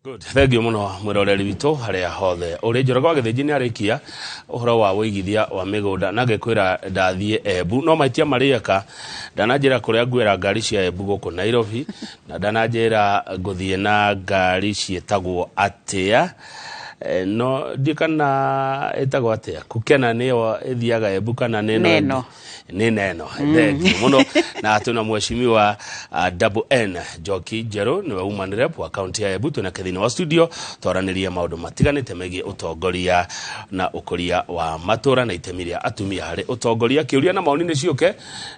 Good. Thank you muno mwiroreri witu haria hothe uri njoragwa githiji ni arikia uhoro wa wigithia wa migunda na ngekwira ndathie Embu no maitia mariaka ndananjira kuria ngwira ngari cia Embu guku Nairobi na ndananjira nguthie na ngari cietagwo atia no ndikana etagwo atia kukena niyo ithiaga Embu kana neno ni neno muno na tuna mheshimiwa Embu Njoki Njeru ni woman rep wa county ya Embu tuna kethini wa studio toraniria maundu matiganite megie utongoria na ukuria wa matũũra na itemi ria atumia hari utongoria kiuria na maoni ni ciuke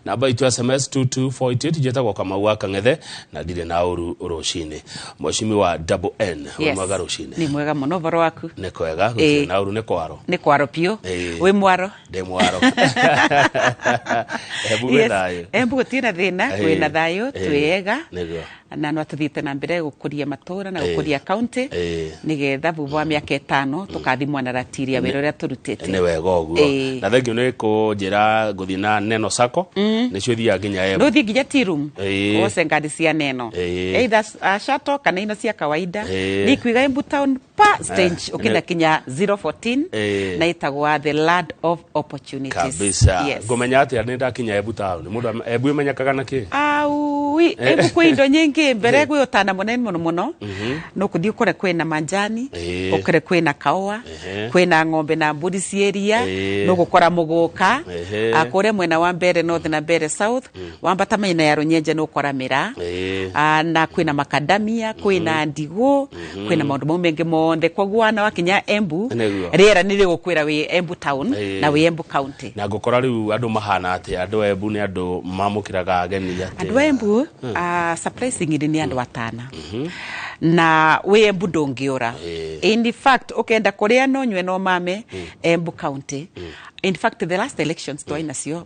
namba itu SMS 2248 jetagwo kama waka ngethe na ndire na uru rucini mheshimiwa Embu mwega rucini ni mwega muno baro waku ni kwega guti na uru ni kwaro pio we mwaro de mwaro Embu gutina thina kwina thayo twega na no tuthite na mbere gukuria matũũra na gukuria county nigetha thutha wa miaka 5 tukathimwa na ratiria wero ria turutete ni wega uguo na thengio ni kunjira nguthi na neno sako nicio thia nginya Embu no thi nginya tea room ose ngadi cia neno either shuttle kana ina cia kawaida ni kwiga Embu town pa stage ukina kinya 014 na itagwa the land of opportunities kabisa ngomenya ati ni ndakinya Embu town mundu Embu menyakaga na ki Embu kwi indo nyingi mbere gwi utana munene muno no kuthi ukore kwina manjani ukore kwina kaoa kwina ng'ombe na mburi cieria no gukora muguka akore mwena wa mbere north na mbere south wambata maina ya runyenje no ukora mira na kwina makadamia kwina ndigo kwina maundu mau mengi monde koguo na wakinya Embu riera ni rigukwira wi Embu town na wi Embu county na ngukora riu andu mahana ati andu Embu ni andu mamukiraga ageni ati andu Embu surprisingly ni andu atana na we Embu ndungiura in fact ukenda kuria no nywe no mame Embu county in fact the last elections twainacio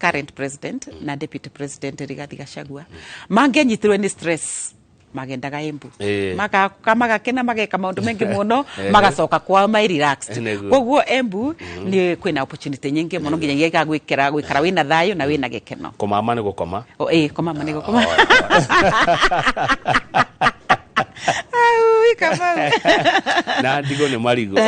current president na deputy president Rigathi Gachagua mangenyitirwe ni stress magendaga Embu magakena mageka maundu mengi muno magacoka kwa mai relaxed koguo Embu ni kwina opportunity nyingi muno nginya gigagwikira gwikara wina thayo na wina gekeno komama ni gukoma komama ni gukoma kama na ndigo ni marigo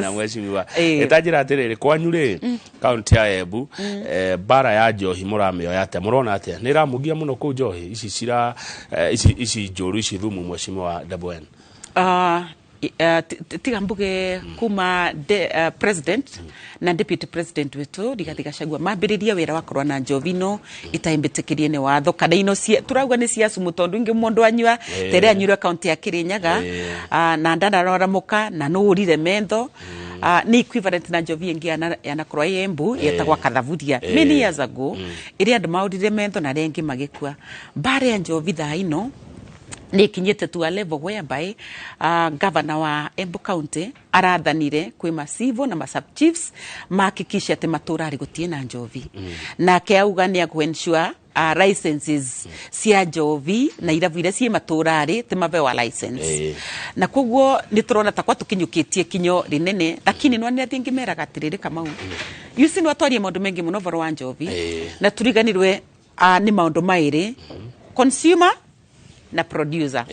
na mheshimiwa etajira atiriri kwanyu ri county ya Embu bara ya njohi muramio yate murona ate ni ramugia muno ku njohi ici cira ici njoru ici thumu mheshimiwa Embu tigambuge kuma president na deputy president wetu Rigathi Gachagua mambiriria wira wa korwa na njovino itaimbitikiriye ni watho kana ino turauga ni cia sumu tondu ingi mundu anywa tere anyure county ya Kirinyaga na ndanarora muka na no urire mentho ni equivalent na njovi ingi yana korwa Embu yetagwa kathavuria many years ago iri andu maurire mentho na rengi magikua bare ya njovi tha ino ni kinyete to a level whereby governor wa Embu county arathanire kwi masivo na sub chiefs makikisha ati matũũra ari gutie na njovi na ke auga ni ensure licenses cia njovi na iravu ira cie matũũra ari te mavewa license na koguo ni turona takwa tukinyukitie kinyo rinene lakini no ni athingi meraga atiriri Kamau yusi no atwarie maundu mengi muno varo wa njovi na turiganirwe ni maundu mairi consumer na producer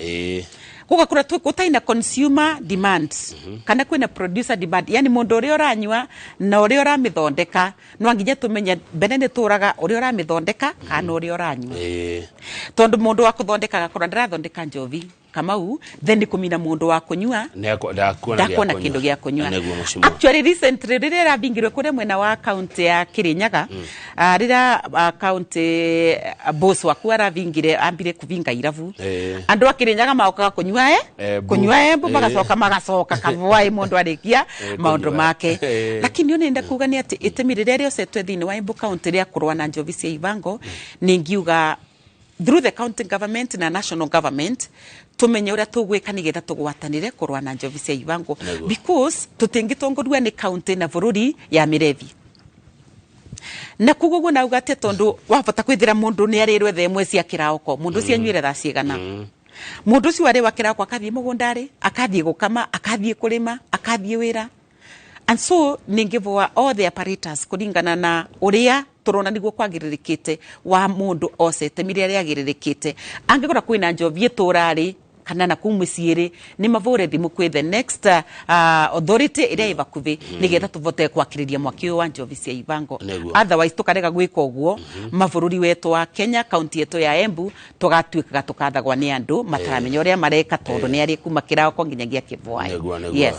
kuga kura kutaina consumer demand kana kwina producer demand yani mundu uri uranywa na uri uramithondeka no nginya tumenya benene turaga uri uramithondeka kana uri uranywa tondu mundu wa kuthondeka gakora ndarathondeka njovi Kamau then kumina mundu wa kunywa ndakona kindu gya kunywa actually recently rira bingirwe kure mwena wa county ya Kirinyaga rira county boss wa kwara bingire ambire kuvinga iravu andu akirinyaga maokaga kunywa kunywa Embu magacoka kavua mundu arikia maundu make lakini yo nenda kuga ni ati itemi rire setwe thini wa Embu county ria kurwa na njovi cia ivango ningiuga through the county government na national government tumenye uria tugwika nigetha tugwatanire kurwa na njovi cia ivango because tutingitongorua ni county na bururi ya mirevi na kugugu na ugate tondu wabata kwithira mundu ni arirwe themwe cia kiraoko mundu cia nywire tha ciigana mundu cio ari wakira kwa akathie mugundari akathie gukama akathie kurima akathie wira and so ningivoa all the apparatus kuringana na uria turona niguo kwagiririkite wa mundu ocete mire ria giririkite angikora kwina njovi iturari kana na kumwiciiri ni mavore thimu kwi the next authority iria ivakuvi nigetha tuvote kwakiriria mwaki wa njovi cia ivango otherwise tukarega gwika uguo mavururi wetu wa Kenya county yetu ya Embu tugatuikaga tukathagwa ni andu mataramenya uria mareka tondu ni ari kuma kirao nginyagia kivwai yes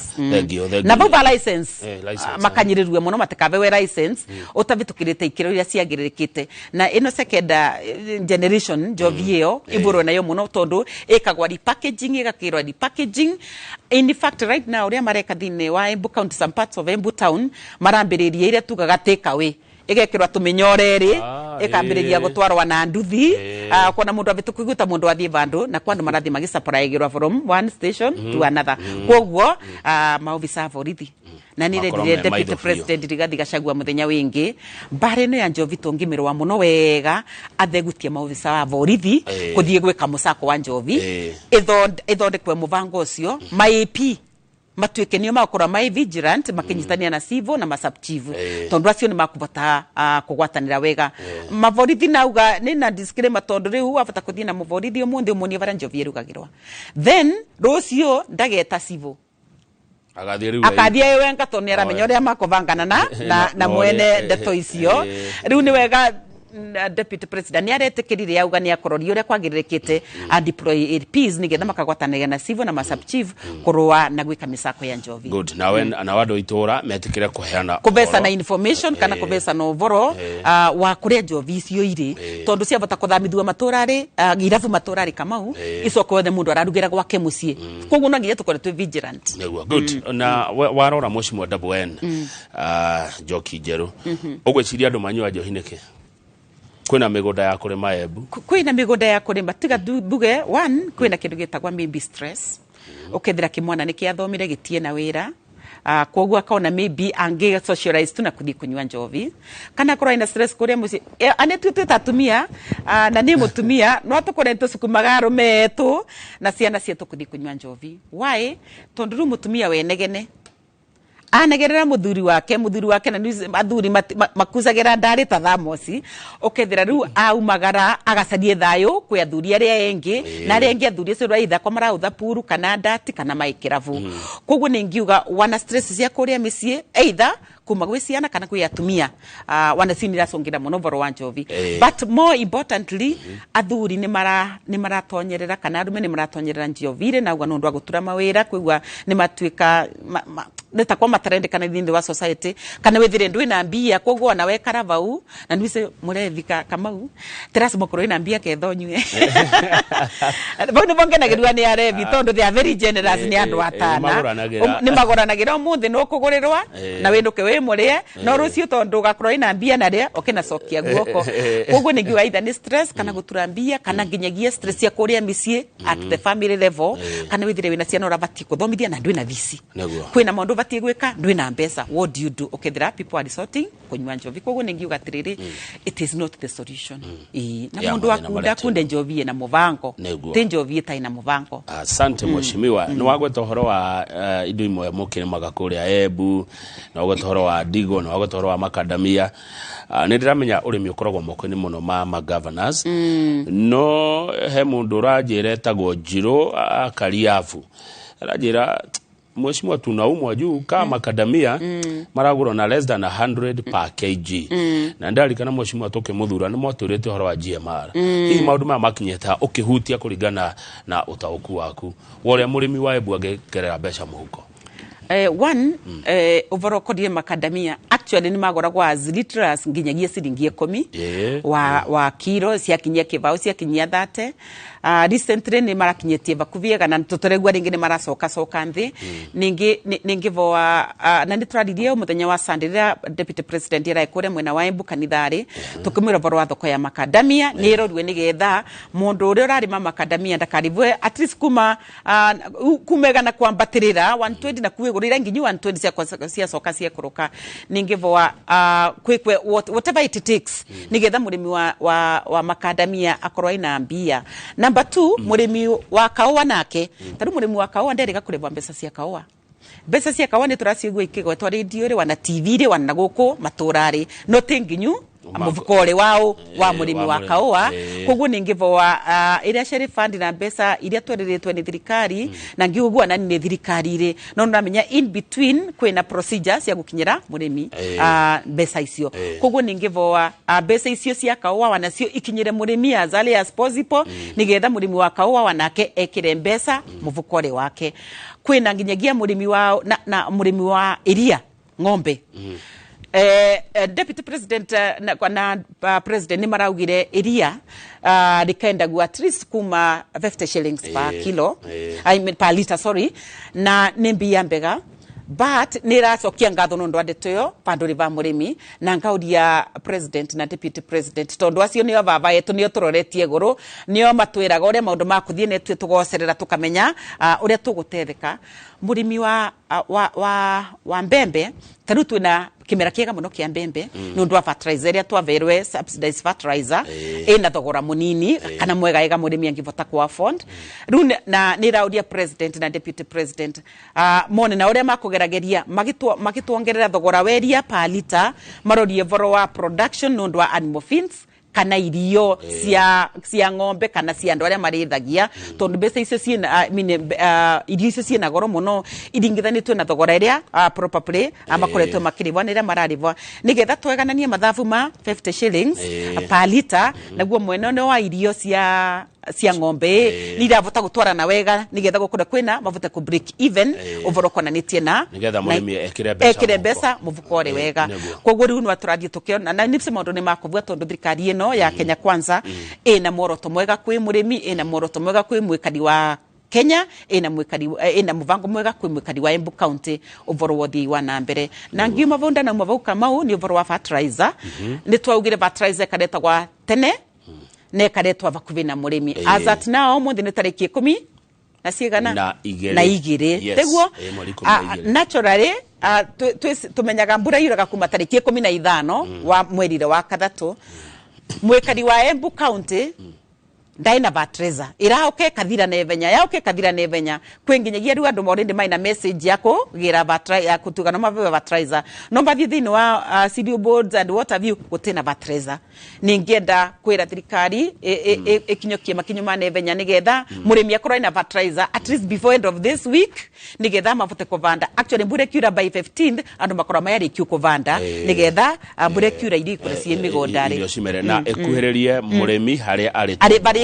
na baba license makanyirirwe muno matikavewe license utavitukirite ikiro iria ciagiririkite na ino second generation njovi iyo ivurwe nayo muno tondu ikagwa packaging igakirwa di packaging in fact right now uria mareka thini wa Embu County some parts of Embu town marambiriria ire tugaga take away igekirwa tumenyoreri ikambiriria gutwarwa na nduthi kwana mundu avitukuguta mundu athie vandu na kwandu marathi magisapraigirwa from one station to another koguo maofisa borithi na nire deputy president Rigathi Gachagua muthenya wingi mbare no ya njovi tungimirwa muno wega athegutie maofisa wa borithi kuthie gwika musako wa njovi ithondekwe muvango ucio ma-AP matuike nio makora mai vigilant makinyitania na civil na masubchief tondu acio ni makuvota kugwatanira wega mavorithi nauga ni na disclaimer tondu riu afata kuthie na muvorithi umuthi umunie vara njovi irugagirwa then rucio ndageta civil akathia wenga tondu aramenya uria makovangana na mwene ndeto icio riu ni wega deputy president ni aretikirire auga ni akorori uria kwagiririkite a deploy APs nigetha makagwatanira na civil na masubchief kurua na gwika misako ya njovi good na wado itura metikire kuheana kubesa na information kana kubesa no voro wa kuria njovi icio iri tondu cia bata kuthamithua maturari girafu maturari kamau icoko the mundu ararugira gwake mucie koguo no ngiye tukore tu vigilant good na warora mushimwa double N Njoki Njeru ugwiciria andu manyua njohi niki kwina migunda ya kurima Embu kwina migunda ya kurima tiga buge one kwina kindu gitagwa maybe stress ukethira kimwana nikiathomire gitie na wira koguo akaona maybe ange socialize tu na kuthii kunywa njovi kana korwa ina stress kuria muci anetu atumia na ni mutumia no tukore tusukumaga arume etu na ciana cietu kuthii kunywa njovi why tondu mutumia we negene anegerera muthuri wake na athuri makuzagira ndari ta thamosi ukethira riu aumagara agacarie thayo kwi athuri aria engi na aria engi athuri acio raitha kwa marautha puru kana ndati kana maikiravu koguo ningiuga wana stress cia kuria micie either kuma gwi ciana kana kwi atumia wana sinira songira muno voro wa njovi but more importantly athuri ni maratonyerera kana arume ni maratonyerera njovire na ugwa nondu agutura mawira kwigwa ni matuika neta kwa matarendekana thindi wa society kana wethire ndu ina mbia koguo na wekara vau na ndwise murethika kamau terasi mokoro ina mbia kethonywe bono bongenagirwa ni arevi tondu they are very generous ni andu atana ni magoranagira umuthi no kugurirwa na winduke we murie no rucio tondu gakoro ina mbia na ria okena cokia guoko koguo ni ngiwa either ni stress kana gutura mbia kana nginyagia stress ya kuria micie at the family level kana wethire wina ciana urabati kuthomithia na ndu ina visi kwina maundu bati gwika ndu ina mbesa what do you do ukethira people are resorting kunywa njovi koguo ningiuga atiriri it is not the solution na mundu akunda kunde njovi na muvango te njovi ta ina muvango asante mheshimiwa no wagweta horo wa indo imwe mukire magakuria Embu no wagweta horo wa Digo no wagweta horo wa Macadamia ni ndiramenya urimi ukoragwo moko-ini muno ma governors no he mundu rajire tagwo Njiro Kariafu rajira mheshimiwa tunaumwa juu kama Macadamia maragurwo na less than 100 per kg na ndari kana mheshimiwa toke muthura ni moturete horo wa GMR hii maundu ma makinyeta ukihutia kuringana na utauku waku wore murimi wa Embu agekerera besha muhuko one overall kodie Macadamia actually ni magoragwo as liters nginyagia ciringi 10 wa kilo cia kinyia kibao cia kinyia 30 recently ni marakinyetie bakuviega na tutoregwa ringi ni maracoka nthi ningi voa na nituraririe muthenya wa Sunday deputy president era ikore mwena wa Embu kanithari tukimira boro wa thoko ya Macadamia ni rorwe ni getha mundu uri urarima Macadamia ndakarivwe at least kumega na kwambatirira 120 na kuigurira nginyu 120 cia coka cia kuruka ningi voa kwikwe whatever it takes ni getha murimi wa Macadamia akorwa ina mbia. Number 2 murimi wa kaowa nake taru murimi wa kaowa nderega kureva mbesa cia kaowa ni turacigwa ikigwetwa radio ri wana TV ri wana guku maturari no tinginyu muvukore wao wa murimi wa kaua koguo ningivoa iria sheriff fund na mbeca iria twereretwe ni thirikari na ngigugua nani ni thirikari ire no ndamenya in between kwina procedures ya gukinyira murimi mbeca icio koguo ningivoa mbeca icio cia kaua wanacio ikinyire murimi as early as possible nigetha murimi wa kaua wanake ekire mbeca muvukore wake kwina nginyagia murimi wao na murimi wa iria ng'ombe Deputy President na President ni maraugire iria rikaendagua at least kuma 50 shillings per kilo I mean per liter sorry na ni mbia mbega but niracokia ngatho nondu andetoyo panduri va murimi na ngaudia President na Deputy President tondu acio nio baba yetu nio turoretie guru nio matwiraga uria maundu makuthie netwe tugocerera tukamenya uria tugutetheka murimi wa mbembe taru twina kimera kiega muno kia mbembe nondu wa fertilizer ya twaverwe subsidized fertilizer ina thogora munini kana mwega ega murimi angivota ku afford riu na niraudia President na Deputy President mone na uria makugerageria magitwongerera thogora weria per liter marorie voro wa production nondu wa animal feeds kana irio cia ng'ombe kana cia andu aria marithagia tondu mbeca icio ciina irio icio ciina goro muno iringithanitwe na thogora iria probably makoretwe makirivwa nira mararivwa nigetha twegananie mathabu ma 50 shillings per liter naguo mwene wa irio cia ng'ombe niravota gutwarana wega nigetha gukura kwina mavuta ku break even ovorokonanitie na nigetha murimi ekire mbeca muvukore wega koguo riu no aturathie tukiona na nipse maundu ni makuvua tondu thirikari ino ya Kenya Kwanza ina muoroto mwega kwi murimi ina muoroto mwega kwi mwikari wa Kenya ina muvango mwega kwi mwikari wa Embu County uvoro wothi wa na mbere na ngiuma vonda na mavauka mau ni uvoro wa fertilizer ni twaugire fertilizer kareta gwa tene ne karetwa vakuvi na murimi as at now muthi ni tariki 10 na ciigana na igire teguo naturally tumenyaga mbura yuraga kuma tariki 15 wa mweri wa kathatu mwekari wa Embu County ndaina batreza iraoke kathira nevenya yaoke kathira nevenya kwenginyagia ru andu morinde maina message yako gira batra ya kutugana mavyo batreza no mbathi thini wa CDO boards and what have you gutena batreza ningienda kwira thirikari ekinyokie makinyo ma nevenya nigetha murimi akorwo ina batreza at least before end of this week nigetha mavote kuvanda actually mbure kiura by 15th andu makora mayari kiu kuvanda nigetha mbure kiura iri kure cie migondari irio cimere na ekuhererie murimi haria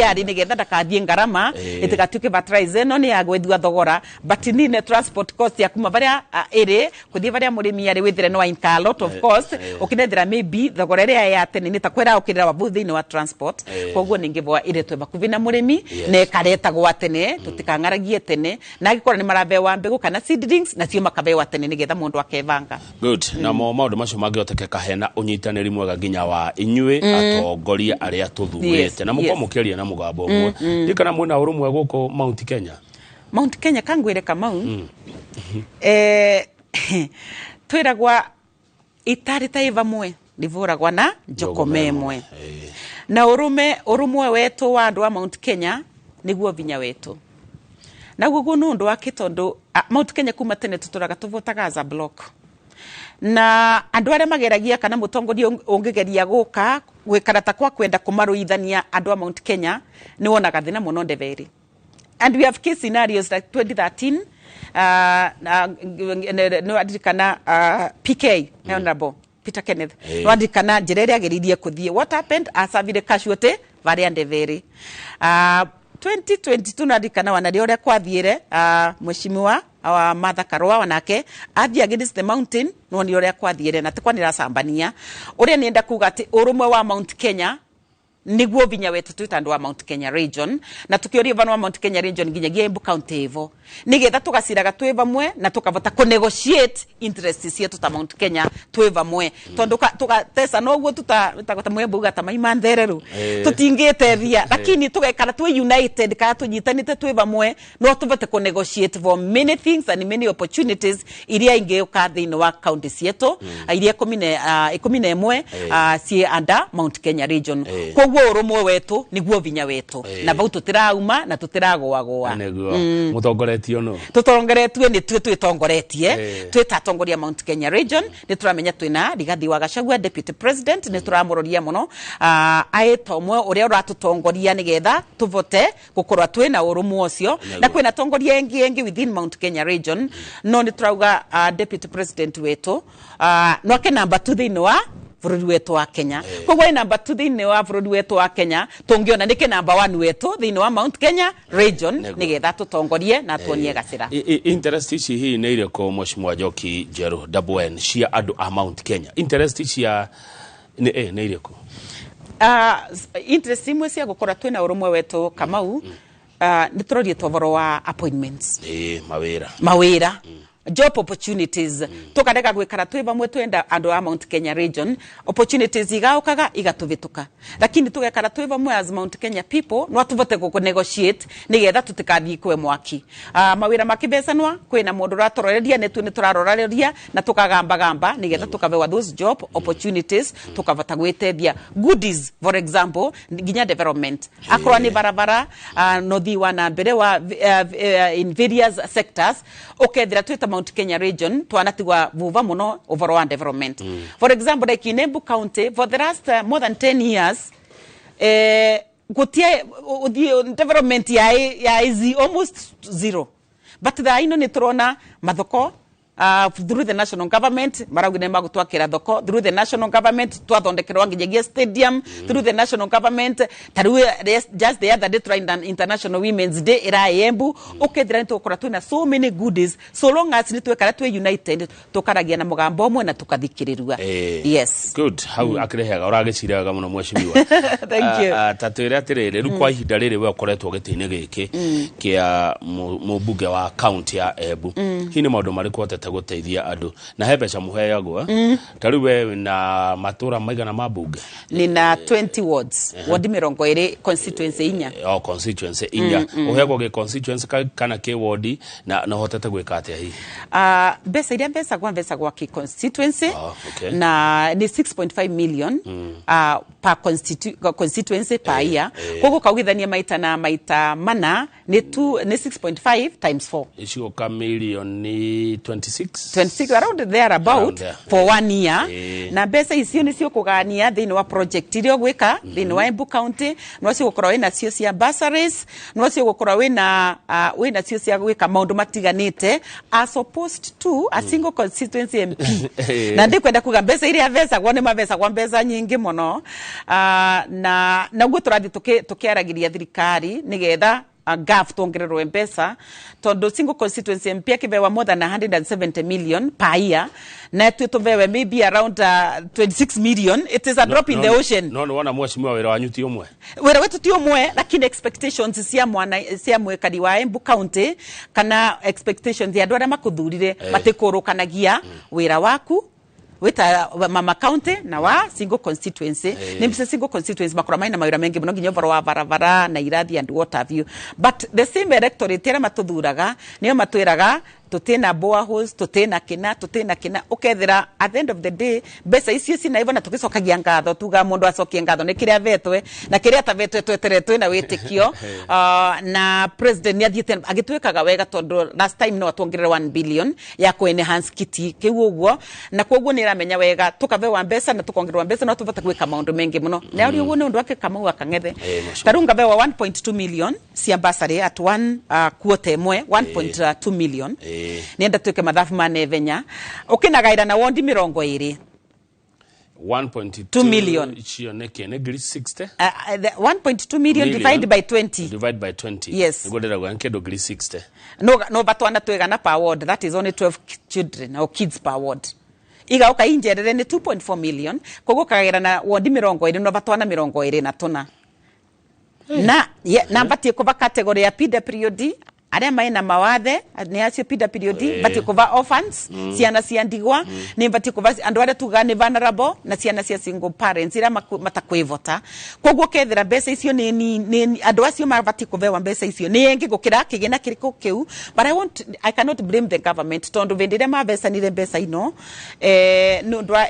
ari nigetha ndakathie ngarama itigatuke fertilizer no ni yagwethua thogora but ni transport cost ya kuma varia iri kuthie varia murimi ari withire no inka a lot of cost ukinethira maybe thogora ria ya tene ni takwera ukirira wabu thini wa transport koguo ningivoa ire twe bakuvi na murimi ne kareta gwa tene tutikangaragie tene na agikora ni marabewa mbegu kana seedlings na cio makabewa tene nigetha mundu akevanga good na maundu macio mangiotekeka hena unyitaniri mwega nginya wa inyui atongoria aria tuthurite na muko mukiria na mugambo mwe ndikana mwina urumwe guko Mount Kenya kangwire kamau twiragwa itari taiva mwe ndivuragwa na njokomemwe na urumwe wetu wa andu wa Mount Kenya niguo vinya wetu na gugu nundu wa kitondu Mount Kenya kuma tene tuturaga tuvotaga as a block na andu aria mageragia kana mutongoria ungigeria guka gwikarata kwa kwenda kumaruithania andu a Mount Kenya ni wonaga thina muno ndeveri and we have case scenarios like 2013 no adikana PK honorable Peter Kenneth no adikana njirere ageririe kuthie what happened asavire casualty varia ndeveri 2022 nadikana wanari oria kwathiire mheshimiwa wa Martha Karua wanake athi against the mountain no ni oria kwathiire na tikwanira sambania oria nienda kuga ati urumwe wa Mount Kenya niguo vinya wetu tutandu wa Mount Kenya region na tukioria vano wa Mount Kenya region nginyagia Embu County evo nigetha tugaciraga twi vamwe na tukavota ku negotiate interests cietu ta Mount Kenya twi vamwe tondu tugatesa noguo tutagota mwembu gata maima nthereru tutingitethia lakini tugekara twi united ka tunyitanite twi vamwe no tuvote ku negotiate for many things and many opportunities iria ingeuka thini wa county cietu iria 11 cie under Mount Kenya region naguo urumwe wetu niguo vinya wetu na bau tutirauma na tutiragwa neguo mutongoretio no tutongoretio ni twitongoretie twitatongoria Mount Kenya region ni turamenya twina Rigathi wa Gachagua deputy president ni turamuroria muno aitomwe uria uratutongoria nigetha tuvote gukorwa twina urumwe ucio na kwina tongoria engi within Mount Kenya region no ni turauga deputy president wetu no ke number 2 thini wa bururi wetu wa Kenya kogwa number 2 thini wa bururi wetu wa Kenya tungiona nike number 1 wetu thini wa Mount Kenya region nigetha tutongorie na tuonie gacira interest ici hii ni ile ko Mheshimiwa Njoki Njeru Dabwen cia andu a Mount Kenya interest cia ni ile ko interest imwe cia gukora twina urumwe wetu Kamau ni turorie tovoro wa appointments mawira job opportunities tukareka gwikara twi bamwe twenda andu a Mount Kenya region opportunities igaukaga igatuvituka lakini tugekara twi bamwe as Mount Kenya people no tuvote ku negotiate nigetha tutikathii kwe mwaki mawira makibesanwa kwina mundu ratororeria ni turaroreria na tukagamba nigetha tukavewa those job opportunities tukavata gwitethia goodies for example ginya development akwa ni barabara no thiwa na mbere wa in various sectors ukethira twita Mount Kenya region twanatigwa vuva muno overall development for example like in Embu county for the last more than 10 years gutie development ya is almost zero but the ino ni turona mathoko through the national government maragune magutwakira thoko through the national government twathondekerwa nginyagia stadium through the national government taru just the other day trying international women's day ira Embu ukethira ni tukora twina so many goodies so long as ni twekara twe united tukaragia na mugambo omwe na tukathikiriria yes good how akirehaga uragiciraga muno Mheshimiwa thank you tatwira atiriri ru kwa ihinda riri we ukoretwo gitini giki kia mũmbunge wa county ya Embu hini maundu mariko guteithia andu na hebeca muheagwa tari we na matũũra maigana mambunge ni na 20 wards ward 20 constituency inya constituency inya uheagwa ge constituency kana ke ward na hotete gwika atia hi besa iria besa gwa ki constituency na ni 6.5 million per constituency per year kogo kawithania maita mana ni 6.5 times 4 isio ka milioni 26 around there about for 1 year na besa icio ni cio kugania thini wa project irio gwika thini wa Embu county no cio gukora wina cio cia bursaries no cio gukora wina cio cia gwika maundu matiganite as opposed to a single constituency MP na ndikwenda kuga besa iria besa gwa ni mabesa gwa besa nyingi muno na gwe turathi tukiaragiria thirikari nigetha gaf tongererwo mpesa tondo single constituency MP akivewa more than 170 million per year na tutovewe maybe around 26 million it is a drop in the ocean no wana Mheshimiwa wira wanyu ti umwe wira wetu ti umwe lakini expectations cia mwekari wa Embu county kana expectations ya ndwara makuthurire matikurukanagia wira waku wita mama county na wa single constituency ni single constituency makora maina mawira mengi muno nginya wa barabara na irathi and what have you but the same electorate era matuthuraga niyo matwiraga tutena boreholes tutena kina ukethira at the end of the day besa icio sina ivona tugicokagia ngatho tuga mundu acokie ngatho ni kiria vetwe na kiria tavetwe tweteretwe na witikio na president ni athiete agitwekaga wega tondu last time no atwongerera 1 billion ya ku enhance kiti kiu uguo na koguo ni ramenya wega tukavewa mbesa na tukongererwa mbesa no tuvata gwika maundu mengi muno na uri uguo ni undu wake Kamau akangethe tarunga vewa 1.2 million cia bursary at one quarter emwe 1.2 million nienda tweke mathafu manevenya ukinagaira na wondi 20 1.2 million icio neke ne 60 1.2 million divided by 20 yes ngondera gwa nkedo 60 no batwana twegana per ward that is only 12 children or kids per ward iga uka injerere ni 2.4 million kogo kagaira na wondi 20 no batwana 20 na tuna na na batie kuba category ya PWD aria maina mawathe ni acio PWD bati kuva orphans ciana cia ndigwa ni bati kuva andu aria tuga ni vulnerable na ciana cia single parents ira matakwivota koguo kethira mbeca icio ni andu acio mabati kuvewa mbeca icio ni engi gukira kigina kiriko kiu but I cannot blame the government tondu vendire mabesa ni mbeca ino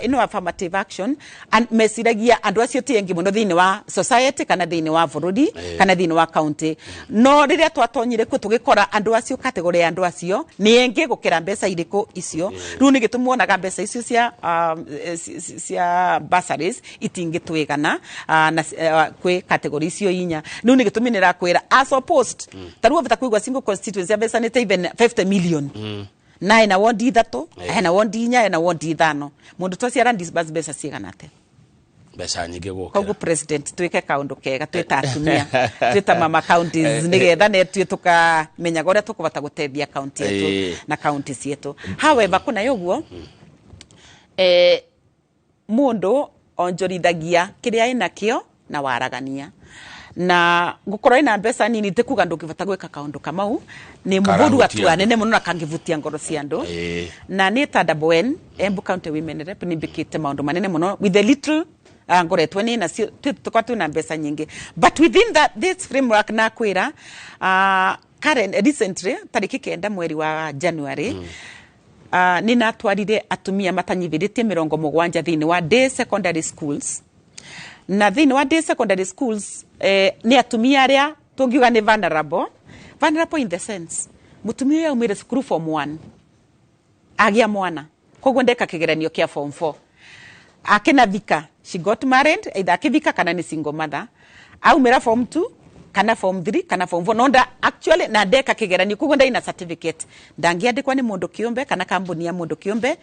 no affirmative action and mesiragia andu acio ti engi muno thini wa society kana thini wa burudi kana thini wa county no riria twatonyire ku tugikora andu acio category ya andu acio ni engi gukira mbeca iriko icio riu ni gitumuonaga mbeca icio cia bursaries itingitwigana na kwi category icio inya riu ni gituminira kwira as opposed taruo vita kuigwa single constituency ya mbeca ni even 50 million na ina wondi ithatu ina wondi inya ina wondi ithano mundu toci ara disburse mbeca ciganate mbeca nyingi gukira koguo president twike kaundu kega twita atumia twita mama counties nigetha ne tukamenyaga uria tukubata gutethia county yetu na county cietu however kuna yoguo mundu onjorithagia kiria ina kio na waragania na gukorwo ina mbeca nini tekuga ndukivata gwika kaundu kamau ni muhuru atua nene muno akangivutia ngoro cia andu na ni ta double N Embu County Women Rep ni bikite maundu manene muno with the little ngoretwe ni na tukatu na mbeca nyingi but within this framework na kwira current recently tariki 9 mweri wa January ni natwarire atumia matanyiviritie 70 thini wa day secondary schools na thini wa day secondary schools ni atumia aria tungiuga ni vulnerable in the sense mutumia ya umire cukuru form 1 agia mwana koguo ndeka kigeranio kia form 4 akina vika she got married either akivika kana ni single mother au mera form 2 kana form 3 kana form 4 nonda actually na ndeka kigeranio koguo ndai na certificate ndangiandikwa ni mundu kiumbe kana kambuni ya mundu kiumbe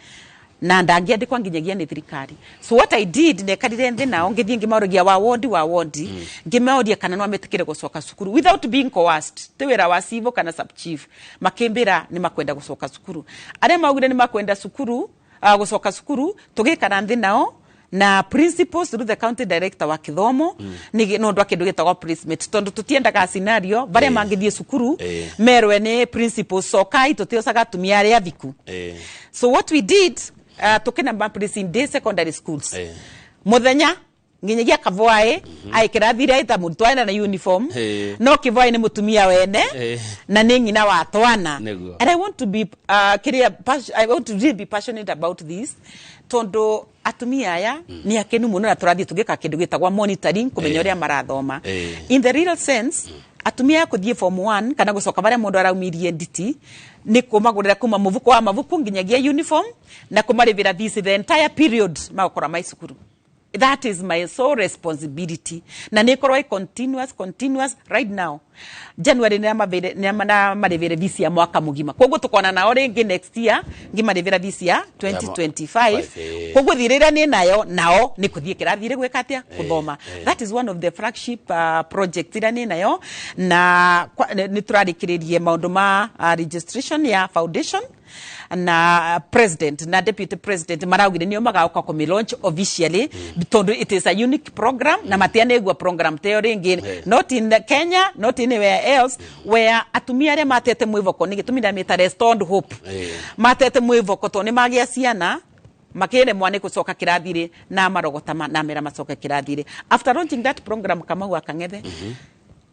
na ndangiandikwa nginyagia ni thirikari so what I did nekarire nthi nao ngithie ngimarogia wa ward ngimaoria kana no ametikire gucoka cukuru without being coerced tewera wa civil kana sub chief makimbira ni makwenda gucoka cukuru aria maugire ni makwenda cukuru gucoka cukuru tugikara nthi nao na principals through the county director wa kithomo ni no ndo akindu gitagwa placement tondu tutiendaga scenario baria mangithie cukuru merwe ni principals sokai tutiosaga atumia aria thiku so what we did tukina place in day secondary schools muthenya nginyagia kavoae aikirathire ita mutwana na uniform no kivoae ni mutumia wene na ni ngina wa twana and I want to be I want to really be passionate about this tondo atumia aya ni akenu muno na turathie tugika kindu gitagwa monitoring kumenya uria marathoma in the real sense atumia kuthie form 1 kana gucoka baria mundu araumirie nditi ni kumagurira kuma muvuko wa mavuku nginyagia uniform na kumarivira this the entire period makora mai cukuru that is my sole responsibility na nikorwa continuous right now January na marivire visi ya mwaka mugima koguo tukona na ringi next year ngimarivira visi ya 2025 koguo thirira ni nayo nao ni kuthie kirathire gwekatia kuthoma that is one of the flagship projects ira ni nayo na ni turarikiririe maundu ma registration ya foundation na president na deputy president maraugire niyo magauka ko launch officially tondu it is a unique program na matianegwa program teo ringi not in Kenya not anywhere else where atumia aria matete mwivoko ni gitumira meta restored hope matete mwivoko to ni magia ciana makene mwane kucoka kirathire na marogota na mera macoka kirathire after launching that program kama wa kangethe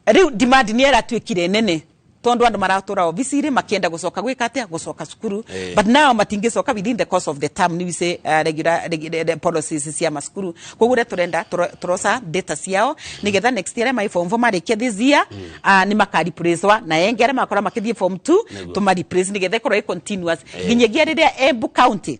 riu demand ni era twikire nene tondu andu maratura ofisiri makienda gucoka gwikatia gucoka cukuru but now matingicoka within the course of the term ni wise regular policies cia maskuru koguo turenda turosa data ciao nigetha next year my form 4 marikia this year ni makari preçwa na engere makora makithie form 2 tumari preçe nigetha korwo continuous nginyagia riria Embu County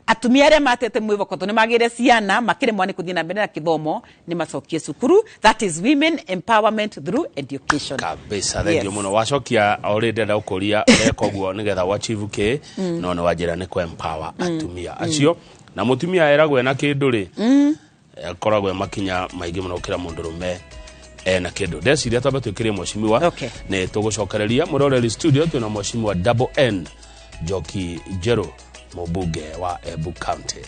atumia aria matete mwivoko to ni magire ciana makire mwane kuthie na mbere na kithomo ni macokie cukuru that is women empowerment through education kabisa thank you muno wacokia already nda ukoria eka guo nigetha wachieve ke no no wajira ni ku empower atumia acio na mutumia eragwe na kindu ri akoragwe makinya maingi muno kira mundu rume na kindu ndeciria twambe twikire mwashimiwa ne tugucokereria muroreri studio tuna mwashimiwa double N Njoki Njeru mũmbunge wa Embu County.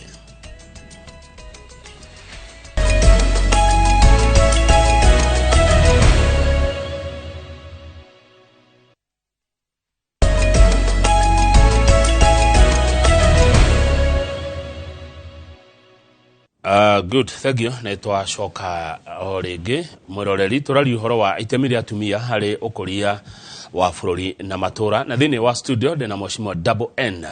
Good, thank you. Naitwa Shoka Orege Mwiroreri turari uhoro wa itemi ria atumia hari ũkũria wa bũrũri na matũũra na thĩinĩ wa studio ndĩna Mheshimiwa Double N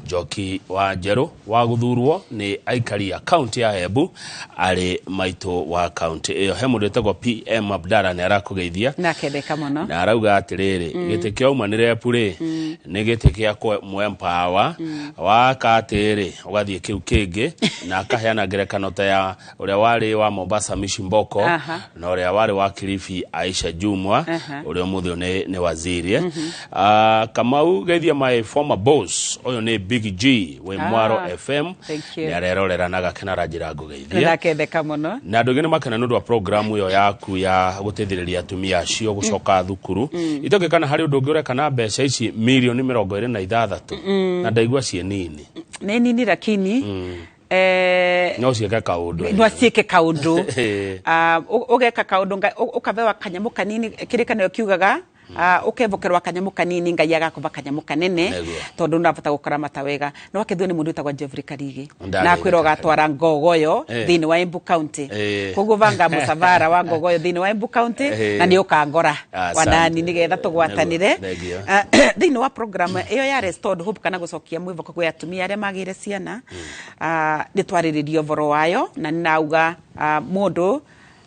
Njoki wa Njeru wa guthurwo ni aikari ya county ya Embu ari maitũ wa county iyo he mũndũ wĩtagwo PM Abdalla nĩ arakũgeithia na ketheka mũno na arauga atĩrĩrĩ gĩtĩ kĩa umanĩre pure nĩ gĩtĩ gĩa kwempower waka atĩrĩ ũgathiĩ kĩu kĩngĩ na akaheana ngerekano ta ya ũrĩa warĩ wa Mombasa Mishimboko na ũrĩa warĩ wa Kilifi Aisha Jumwa ũrĩa mũthĩ nĩ waziri Kamau geithia my former boss oyo ni Big G we Mwaro FM ni arerorera na gakena ranjira ngugeithia na ketheka muno na andũ ngi nĩ makena nĩ ũndũ wa programu yo yaku ya guteithĩrĩria atumia acio gucoka thukuru itogekana hari ũndũ ũngĩ ũreka na mbeca ici milioni 26 na ndaigua cie nini nĩ nini lakini no cieke kaundu no cieke kaundu ugeka kaundu ukavewa kanyamu kanini kirikanio kiugaga ukevokerwa kanyamu kanini ngai agakuva kanyamu kanene tondu ndavota gukaramata wega no akethio ni mundu utagwa Jeffrey Karigi na kwiroga twara ngogoyo thini wa Embu County koguo vanga musavara wa ngogoyo thini wa Embu County na ni ukangora wanani nigetha tugwatanire thini wa program iyo ya Restored Hope kana gucokia mwivoko kwa atumia aria magire ciana ni twariririo voro wayo na ninauga mundu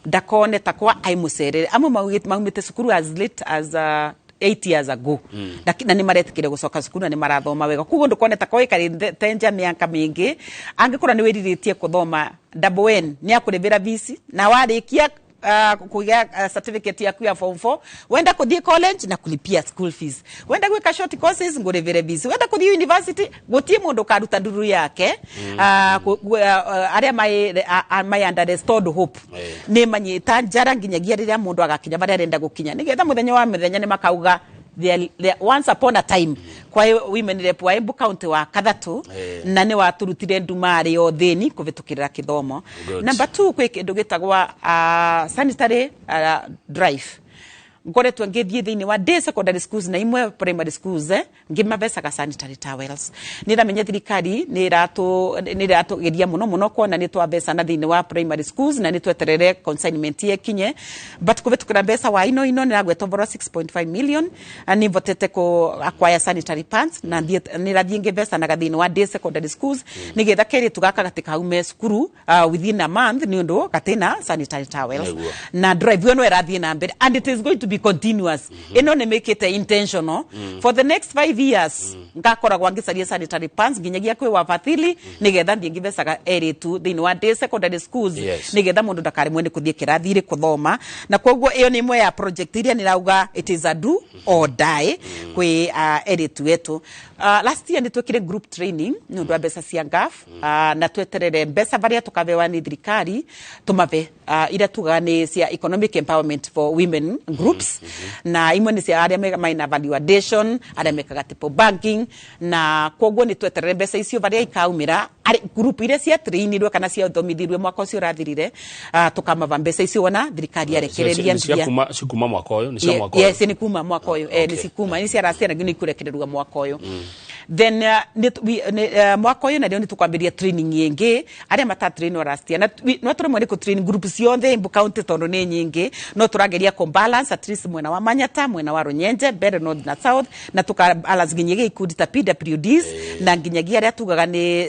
ndakone takwa aimucerere amwe maumite cukuru as late as 8 years ago na ni maretikire gucoka cukuru na ni marathoma wega kugo ndukone takwa ikari tenja miaka mingi angikura ni wiriritie kuthoma double N ni akurevera visi na warikia kugia certificate yaku ya form 4 wenda kuthie college na kulipia school fees wenda gwika short courses ngorevere visi wenda kuthie university gutie mundu karuta nduru yake aria my under Restored Hope ni manyita njara nginyagia riria mundu agakinya varia arenda gukinya nigetha muthenya wa mithenya ni makauga there once upon a time kwa women rep wa Embu County wa kathatu na ni waturutire ndumari o thini kuvitukirira kithomo number 2 kwi kindu gitagwa sanitary drive ngoretwe ngithie thini wa day secondary schools na imwe primary schools ngimabecaga sanitary towels niramenya thirikari niratu geria muno kuona ni twabeca na thini wa primary schools na ni tweterere consignment yekinye but kuvitukira mbeca wa ino niragwetwo bora 6.5 million ani votete ko acquire sanitary pants na nirathie ngibeca na thini wa day secondary schools nigetha keri tugaka gatika ume skuru within a month ni undu gatina sanitary towels na drive yo no irathie na mbere and it is going to be continuous ino ne make it intentional for the next 5 years ngakora gwangicaria sanitary pants nginyagia kwe wafathili nigetha ndie ngibecaga eri tu thini wa day secondary schools nigetha mundu ndakari mwene kuthie kirathire kuthoma na koguo iyo ni imwe ya project iria nirauga it is a do or die kwe eri tu etu last year nitwekire group training nundu wa mbeca cia ngaf na tweterere mbeca varia tukavewa ni thirikari tumave ira tuga ni cia economic empowerment for women groups na imwe ni cia aria maina value addition aria mekaga tipo banking na koguo ni tweterere mbeca icio varia ikaumira group ira cia trainirwe kana cia thomithirwe mwaka ucio rathirire tukamava mbeca icio wana thirikari arekereria ndia cikuma mwaka uyu ni cia mwaka uyu yes ni kuma mwaka uyu ni cikuma ni cia rasiana ngini kurekererwa mwaka uyu then mwaka uyu na ndio nitukwambiria training yengi aria mata train rasiana no turi mwene ku train group cionthe Embu County tondo ni nyingi no turageria ko balance at least mwena wa Manyata mwena wa Runyenje Bere North na South na tuka balance nginyege ikundi ta PWDs na nginyagia aria tugaga ni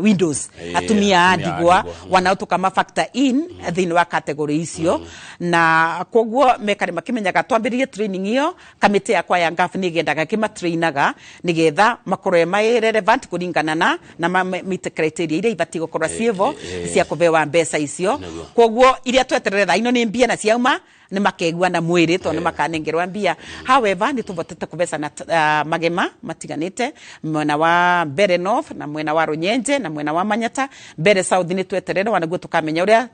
windows atumia andigwa wanao tukama factor in thini wa category icio na koguo mekari makimenyaga twambirie training iyo kamite yakwa ya ngaf ni gendaga kima trainaga nigetha makorwe mai relevant kuringana na meet criteria iria ibati gukorwa cievo cia kuvewa mbeca icio koguo iria tweterera ino ni mbia na ciauma ni makegwa na mwiri to ni makanengerwa mbia however ni tuvotete kubeca na magema matiganite mwena wa Bere North na mwena wa Runyenje na mwena wa Manyata Bere South ni tweterera wanaguo tukamenya uria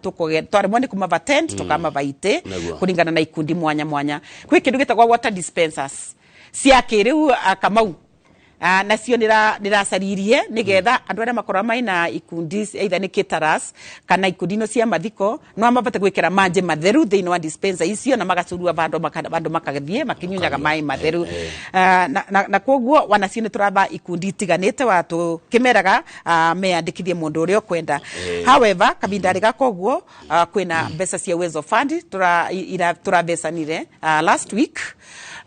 twari mwene kuma vatent tukama vaite kuringana na ikundi mwanya kwi kindu gitagwa water dispensers cia kiriu Kamau nacio niracaririe nigetha andu aria makora maina ikundi either ni caterers kana ikundi no cia mathiko no mabate gwikira manje matheru thiini wa dispenser icio na magacurua vandu makagathie makinyunyaga mai matheru na koguo wanacio ni turaba ikundi tiganite watu kimeraga meandikithie mundu uria kwenda however kabindari ga koguo kwina mbeca cia Uwezo Fund turabecanire last week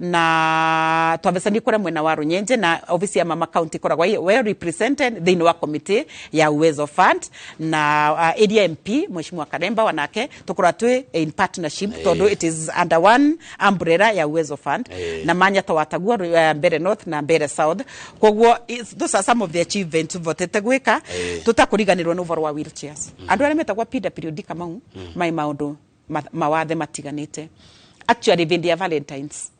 na twabesani kura mwena wa Runyenje na ofisi ya mama county koragwa well represented thiini wa committee ya Uwezo Fund na area MP mheshimiwa Karemba wanake tukora twi in partnership todo it is under one umbrella ya Uwezo Fund na manya tawatagua Mbere North na Mbere South kogwo those are some of the achievements votete gwika tutakuriganirwo no voro wa wheelchairs andu aria metagwa PIDA periodic mau mai maundu mawathe matiganite actually vindia Valentines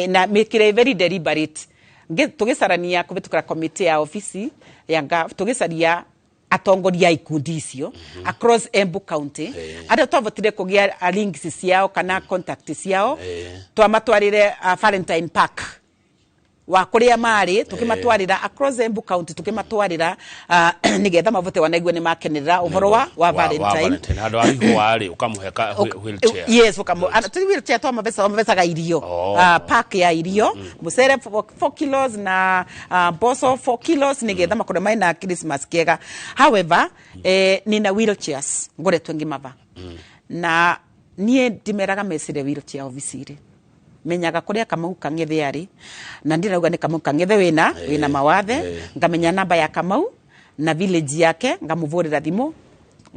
na make it very deliberate tugisarania kuvitukira committee ya ofisi ya tugisaria atongoria ikundi icio across Embu County ada twavotire kugia links ciao kana contacts ciao twamatwarire Valentine Park wa kuria mari tukimatwarira across Embu County tukimatwarira nigetha mavote wanaigwe ni makenera uhoro wa Valentine hado ariho wari ukamuheka wheelchair yes wheelchair to mabesaga irio park ya irio musere 4 kilos na boso 4 kilos nigetha makore mai na Christmas kega however nina wheelchairs ngoretwe ngimava na nie ndimeraga mesire wheelchair ofisiri menyaga kuria Kamau Kang'ethe ari na ndirauga ni Kamau Kang'ethe wina mawathe ngamenya namba ya Kamau na village yake ngamuvurira thimu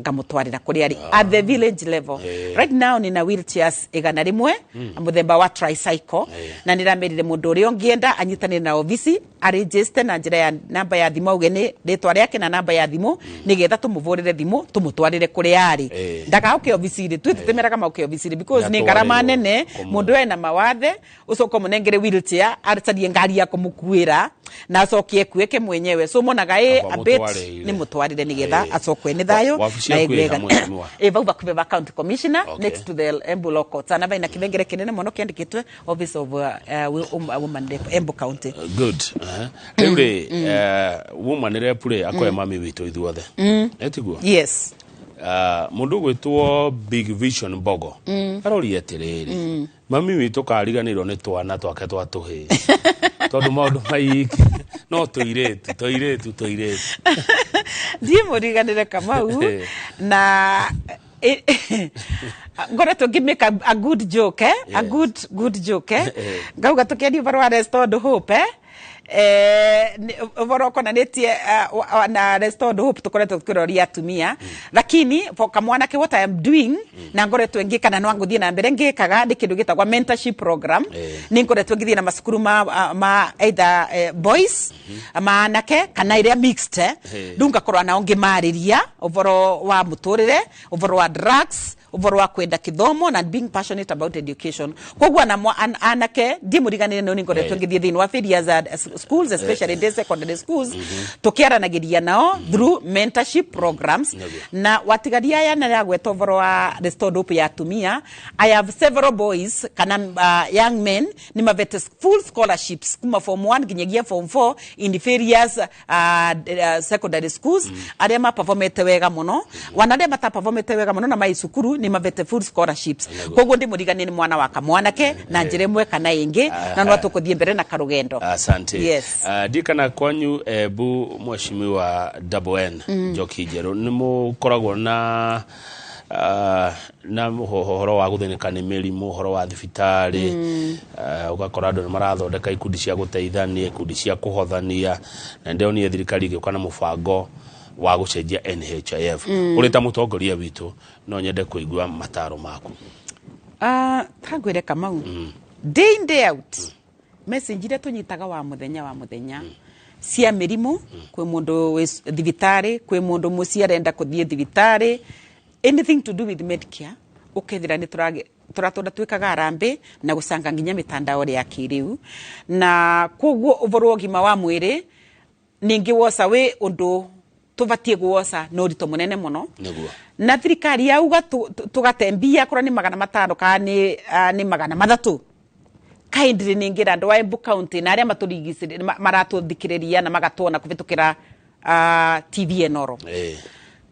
ngamutwarira kuria ari at the village level right now nina wheelchairs igana rimwe muthemba wa tricycle na niramerire mundu uri ongienda anyitane na ofisi register na njira ya namba ya thimu ugeni ritwa riake na namba ya thimu nigetha tumuvurire thimu tumutwarire kuria ari ndaga uke ofisi ri twitetemeraga mauke ofisi ri because ni ngarama nene mundu ena mawathe ucoko munengere wheelchair aricadie ngari ya kumukuira na acokie kueke mwenyewe so monaga a bit ni mutwarire nigetha acokwe ni thayo vauva kubeva county commissioner next to the Embu local sana vaina kivengere kinene mono kiandikitwe office of woman Embu County good every woman repure akoya mami witu ithuothe etiguo yes mundu gwitwo Big Vision Bogo arori etiriri mami witu kariganirwo ni twana twake twatuhi tondu maundu maiki no toiretu ndiye muriganire Kamau na ngoretwo ngimeka a good joke a good joke ngauga tukiendia varo wa Restored Hope voro kona netie na Restored Hope tukoretwo tukiroria atumia lakini kamwana ke what I am doing na ngoretwo ngika na no nguthie na mbere ngikaga ndi kindu gitagwa mentorship program ni ngoretwo ngithie na masukuru ma either boys manake kana iria mixed dunga korwa na ngimariria voro wa muturire voro wa drugs uvoro wa kwenda kithomo na being passionate about education kogwa na anake ndi muriganire no ningoretwe ngithie thini wa ferias schools especially the secondary schools tukiaranagiria nao through mentorship programs na watigaria ya na yagweta uvoro wa Restored Hope ya atumia I have several boys kana young men ni mavete full scholarships kuma form 1 ginyagia form 4 in the ferias secondary schools aria ma performete wega muno wanade mata performete wega muno na mai sukuru ni mavete full scholarships koguo ndi murigani ni mwana wa kamwanake na njire mwe kana ingi na no tukuthie mbere na karugendo asante yes dikana kwanyu Embu mheshimiwa N Njoki Njeru ni mukoragwo na na horo wa guthinika ni mirimu horo wa thibitari ugakora andu marathondeka ikundi cia guteithania ikundi cia kuhothania na ndio ni thirikari igikana mubango wa gucenjia NHIF urita mutongoria witu no nyende kuigua mataro maku tangwire Kamau day in day out message ire tunyitaga wa muthenya cia mirimu kwi mundu thibitari kwi mundu muci arenda kuthie thibitari anything to do with Medicare ukethira ni turatonda twikaga arambe na gucanga nginya mitandao ya kiriu na koguo uvoro gima wa mwiri ningi wosa we undu tuvatie guosa no rito munene muno na thirikari yauga tugatembia kora ni 500 kana ni 300 kindly ningira andu wa Embu County na aria maturigicire maratuthikiriria na magatwona kuvitukira TV enoro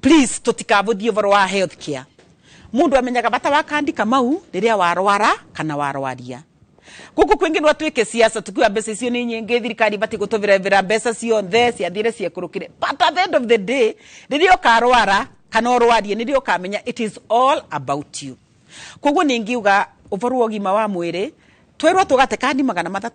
please tutikavuthie voro wa healthcare mundu amenyaga bata wa kandi Kamau riria warwara kana warwaria guku kwingi no twike siasa tukiwa mbeca icio ni nyingi thirikari bati gutuvira mbeca cionthe ciathire ciekurukire but at the end of the day riria ukarwara kana urwarie nirio ukamenya it is all about you koguo ningiuga uvoru ogima wa mwiri twerwo tugate kandi 300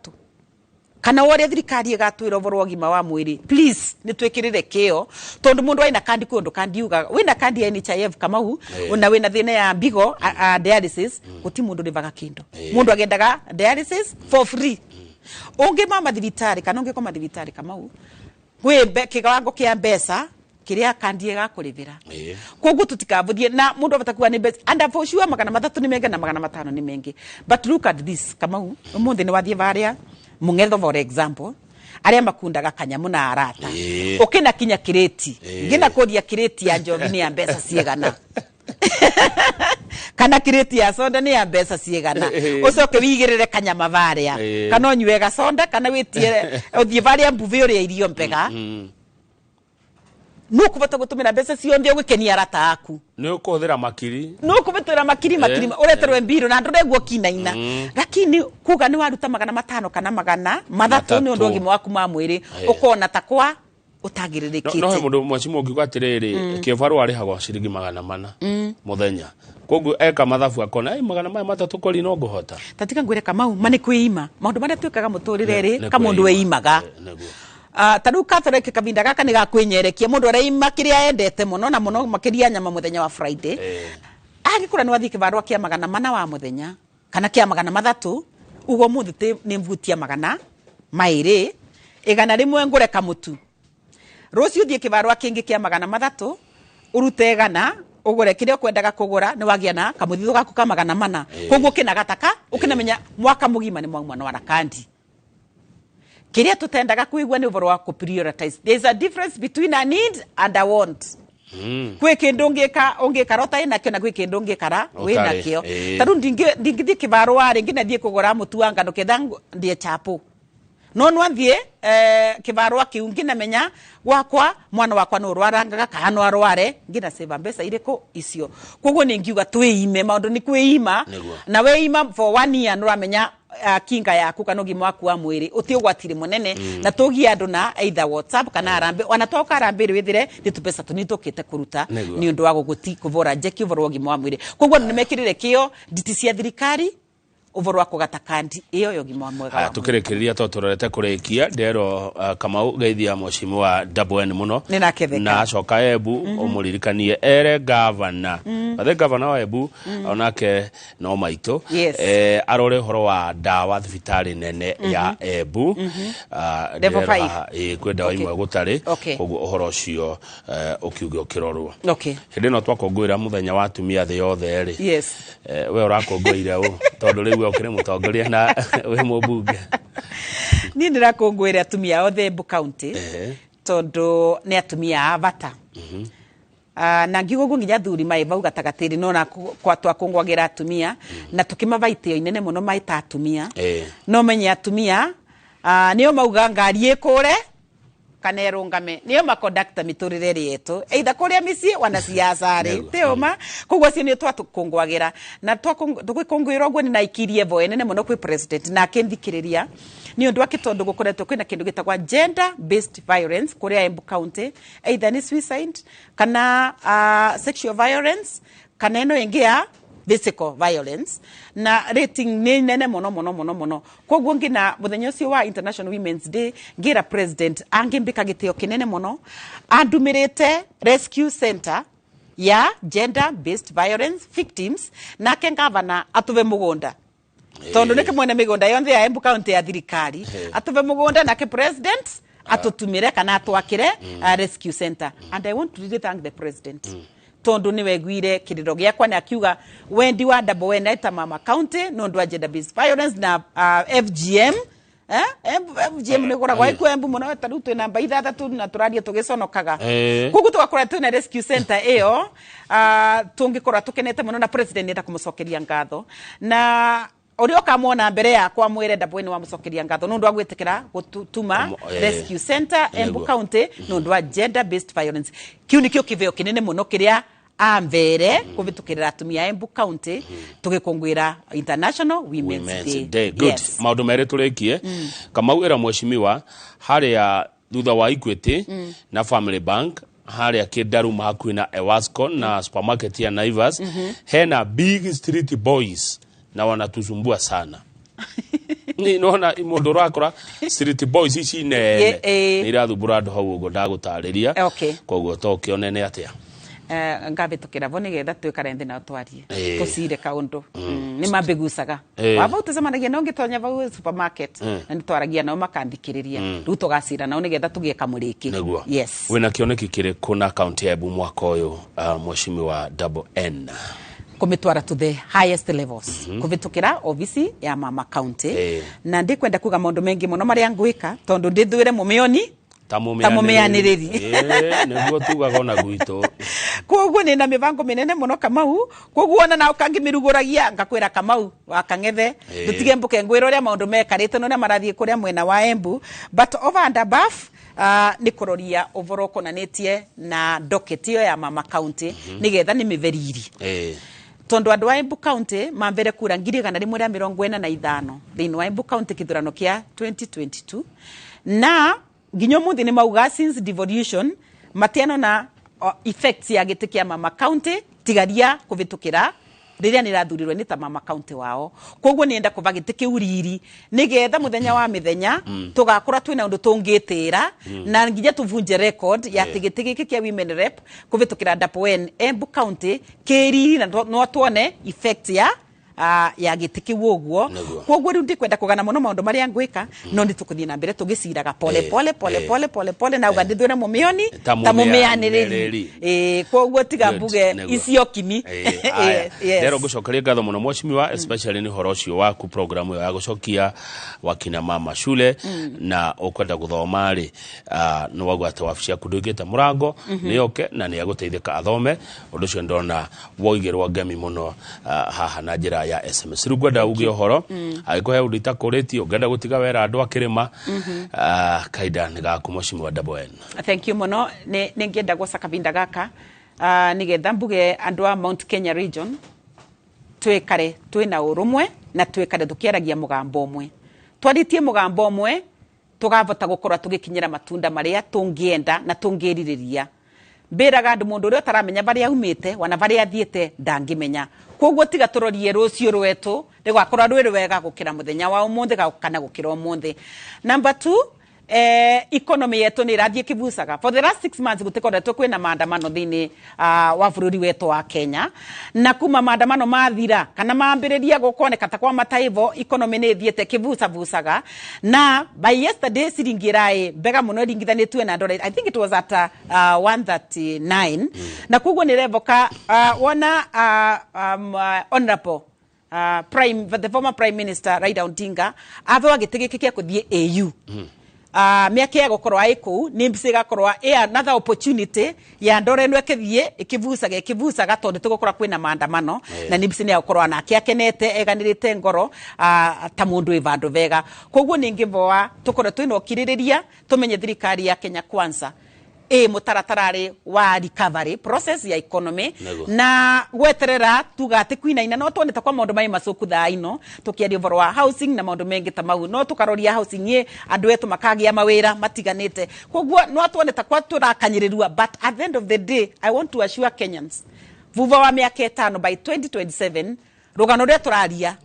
kana wore thirikari igatwira uvoru ogima wa mwiri please ni twikirire kio tondu mundu aina kandi kundu kandi uga wina kandi ya NHIF Kamau una wina thina ya bigo dialysis guti mundu rivaga kindo mundu agendaga dialysis for free ungi mama thibitari kana ungi koma thibitari Kamau gwimbe kigawango kia mbeca kiria kandi igakurivira koguo tutikavuthie na mundu abatakuwa ni best and for sure 300 ni mengi na 500 ni mengi but look at this Kamau umuthi ni wathie varia mungetho for example aria makundaga kanyamu na arata ukina kinya kireti ngina kuria kireti ya njovi ni ya mbeca ciegana kana kireti ya soda ni ya mbeca ciegana ucoke wigirire kanyama varia kana onyuega soda kana witie uthie varia mbuve uri irio mpega no kubata gutumira mbeca cionthe gwikenia arata aku ni ukuthira makiri no kubitira makiri ureterwe mbiro na nduregwo kinaina lakini kuga ni waruta 500 kana 300 ni undu ogima waku ma mwiri ukona takwa utagiririkite no mundu mwacimo ngiuga atiriri kivaru arihagwo ciringi 400 muthenya koguo eka mathabu akona 300 kori no nguhota tatika ngwire Kamau mani kwiima maundu maria twikaga muturire ri ka mundu weimaga tadu Catholic kavinda gaka ni gakwinyerekia mundu araima kiria endete muno na muno makiria nyama muthenya wa Friday agikura ni wathike barua kia 400 wa muthenya kana kia 300 ugo muthite ni mvutia 200 igana rimwe ngure kamutu rosi uthie kibarua kingi kia 300 urute igana ugure kiria kwendaga kugura ni wagia na kamuthithu gaku ka 400 koguo kina gataka ukinamenya mwaka mugima ni mwana wa kandi kiria tutendaga kuigwa ni uvoro wa prioritize there is a difference between a need and a want kwe kindu ungika rota ina kio na kwe kindu ungikara wina kio taru ndingithi kibarua ringi na thie kugura mutu wa ngano kethangu ndie chapo no nwathie kibarua kiu ngina menya gwakwa mwana wakwa no rwarangaga kana arware ngina save mbeca iriko icio koguo ningiuga twiime maundu ni kwiima na weima for 1 year no ramenya kinga yaku kana ugima waku wa mwiri uti ugwatire munene na tugia andu na either WhatsApp kana arambe ona toka arambe withire nitupesa tunitukite kuruta ni undu wa guguti kuvora jeki uvoro ugima wa mwiri koguo nimekirire kio nditi cia thirikari uvoro wa kugata kandi iyo yogima mwega tukirekereria totorete kurikia ndero Kamau geithia mheshimiwa wa Double N muno na acoka Embu umuririkanie ere governor bathe governor wa Embu onake no maito arore horo wa dawa thibitari nene ya Embu kwenda imwe gutari koguo uhoro ucio ukiuge ukirorwo hindi no twakongwira muthenya wa atumia the yothe ri we urakongwira u tondu riu ukire mutongoria na we mũmbunge ni ndirakongwira atumia othe Embu County tondu ni atumia avata na ngigogo nginya thuri mai vau gatagatiri no na kwa twakongwagira atumia na tukimavaitio inene muno maita atumia no menye atumia nio mauga ngari ikure kana erungame nio makondakta miturire rietu either kuria misi wana siasa ri teoma kugwa cio ni twakongwagira na twakongwira ogwo ni na ikirie vo nene muno kwi president na akendikiriria ni undu akitondu gukoretwo kwina kindu gitagwa gender based violence kuria Embu County either ni suicide kana sexual violence kana eno ingia physical violence na rating ni nene mono koguo ngina muthenya ucio wa International Women's Day ngira president angimbika gitio kinene mono andumirite rescue center ya gender based violence victims na kengavana atuve mugunda tondu nike mwene migunda yonthe ya Embu County ya thirikari atuve mugunda na ke president atutumire kana atwakire rescue center and I want to really thank the president tondu ni wegwire kiriro giakwa na akiuga wendi wa Double N eta mama county no ndwa gender based violence na FGM FGM ni gora gwa Embu muno taru twe namba 6 na turaria tugiconokaga kugu twakora tuna rescue center iyo tungikora tukenete muno na president nda kumucokeria ngatho na Urio kamwona mbere yakwa mwire ndabwe ni wa mucokeria ngatho nundu agwitikira gutuma rescue center Embu County nundu wa gender based violence kiu nikio kiveo kinene muno kiria ambere kuvitukirira atumia Embu County tugikongwira International Women's Day. Good. Yes. Maundu mere turekie Kamau era mweshimiwa haria thutha wa Equity na Family Bank haria Kidaru hakuhi na Ewascon na supermarket ya Naivas hena big street boys na wanatusumbua sana. Ni nona imodoro akora street boys ici nene ni irathubura andu hau ugo ndagutariria koguo tokionene atia ngavitukira vo nigetha twikare nthi na twarie tucire kaundu ni mambigucaga wava utacemanagia na ungitonya vau supermarket na nitwaragia nao makandikiriria riu tugacira nao nigetha tugie kamuriki. Yes, wina kioneki kiriku na county ya Embu mwaka uyu mweshimiwa double N kumitwara to the highest levels kuvitukira ofisi ya mama county na ndikwenda kuga maundu mengi muno maria ngwika tondu ndithwire mumioni tamumeaniriri niguo tugaga ona gwito koguo ni na mivango minene muno Kamau koguo ona na ukangimiruguragia ngakwira Kamau wakang'ethe dutige mbuke ngwira uria maundu mekarite no na marathie kuria mwena wa Embu but over and above ni kuroria ovoro konanitie na doketio ya mama county nigetha ni miveriri tondu andu wa Embu County mambere kura 145 thiini wa Embu County kithurano kia 2022 na ginyo muthi ni mauga since devolution matiano na effects ya giti kia mama county tigaria kuvitukira riria ni rathurirwe ni ta mama county wao koguo nienda kuva giti kiuriri nigetha muthenya wa mithenya tugakora twina undu tungitira na nginya tuvunje record ya tigiti giki kia women rep kuvitukira Dapoen Embu County kiriri na no tuone effect ya gitiki woguo koguo riu ndikwenda kugana muno maundu maria ngwika no nditukuthie na mbere tugiciraga pole na ugandithwira mumioni tamumeaniriri koguo tiga mbuge icio kimi. Ndero gucokeria ngatho muno mweshimiwa especially ni horo ucio waku program yo ya gucokia wakina mama shule na ukwenda guthoma ri no wagwata wabici yaku ndugite murango ni oke na ni aguteithika athome undu cio ndona woigirwa ngemi muno haha na njira ya SMS rugwenda uge horo agikohe udita kureti ugenda gutiga wera andu akirima kaida nigaku mweshimiwa double N. Thank you muno ni ngenda gocaka binda gaka nigetha mbuge andu a Mount Kenya region twekare twina urumwe na twekare tukiaragia mugambo umwe twaritie mugambo umwe tugavota gukora tugikinyira matunda maria tungienda na tungiririria mbiraga andu mundu uri utaramenya varia umite wana varia athiete ndangimenya koguo tiga turorie rucio rwetu rigakora rwiri wega gukira muthenya wa umuthi kana gukira umuthi. Number 2 economy yetu ni rathie kivusaga for the last 6 months gutikoretwo kwina maandamano thini wa bururi wetu wa Kenya na kuma maandamano mathira kana maambiriria gukoneka ta kwa mataivo economy ni thiete kivusaga na by yesterday siringirai bega muno ringithanitwe na dollar I think it was at 139 na koguo ni revoka wona honorable the former prime minister Raila Odinga atho agitigikike kuthie AU miaka ya gukorwa aiku ni mbisiga korwa another opportunity ya ndore nwe kithie ikivusaga tondu tugukora kwina maandamano na ni mbisini ya gukorwa nake akenete eganirite ngoro ta mundu ivandu vega koguo ningivoa tukore twino kiririria tumenye thirikari ya Kenya Kwanza mutaratarari wa recovery process ya economy na gweterera tugate kwinaina no twoneta kwa maundu mai macoku thaino tukiaria voro wa housing na maundu mengi ta mau no tukaroria housing ye andu etu makagia mawira matiganite koguo no twoneta kwa turakanyirirua but at the end of the day I want to assure Kenyans vuva wa miaka 5 by 2027 rugano ria turaria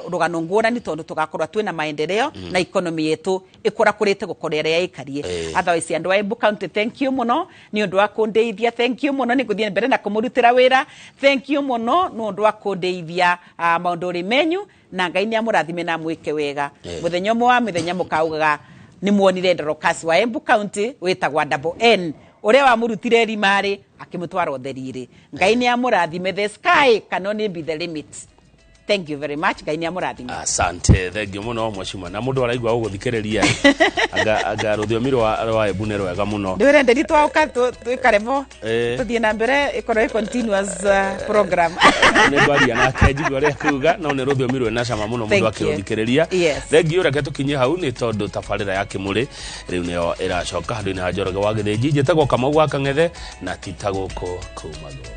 rugano ngurani tondu tugakorwa twina maendeleo na economy yetu ikura kurite gukorera ya ikarie otherwise andu wa Embu County thank you muno ni undu wa kundeithia thank you muno ni guthie mbere na kumurutira wira thank you muno ni undu wa kundeithia maundu ri menyu na Ngai ni amurathime na mwike wega muthenya mwa mithenya mukaugaga ni muonire ndorokasi wa Embu County witagwa double N uria wa murutire rimari akimutwara utheriri Ngai ni amurathime the sky can only be the limit. Thank you very much. Ngai ni amurathime. Asante. Thank you muno mwashima. Na mundu araigwa guthikiriria aga ruthiomi rwa Embu ni rwega muno. Ndwire nderi twauka twikaremo. Tuthie na mbere ikorwo continuous program. Ni ndwaria na kenjigwa ria kuga no ni ruthiomi rwena cama muno mundu akiruthikiriria. Thank you reke tukinye hau ni tondu tabarira ya kimuri riu nio iracoka handu-ini ha Njoroge wa Githĩnji njĩtagwo Kamau wa Kang'ethe na titaguko kumago.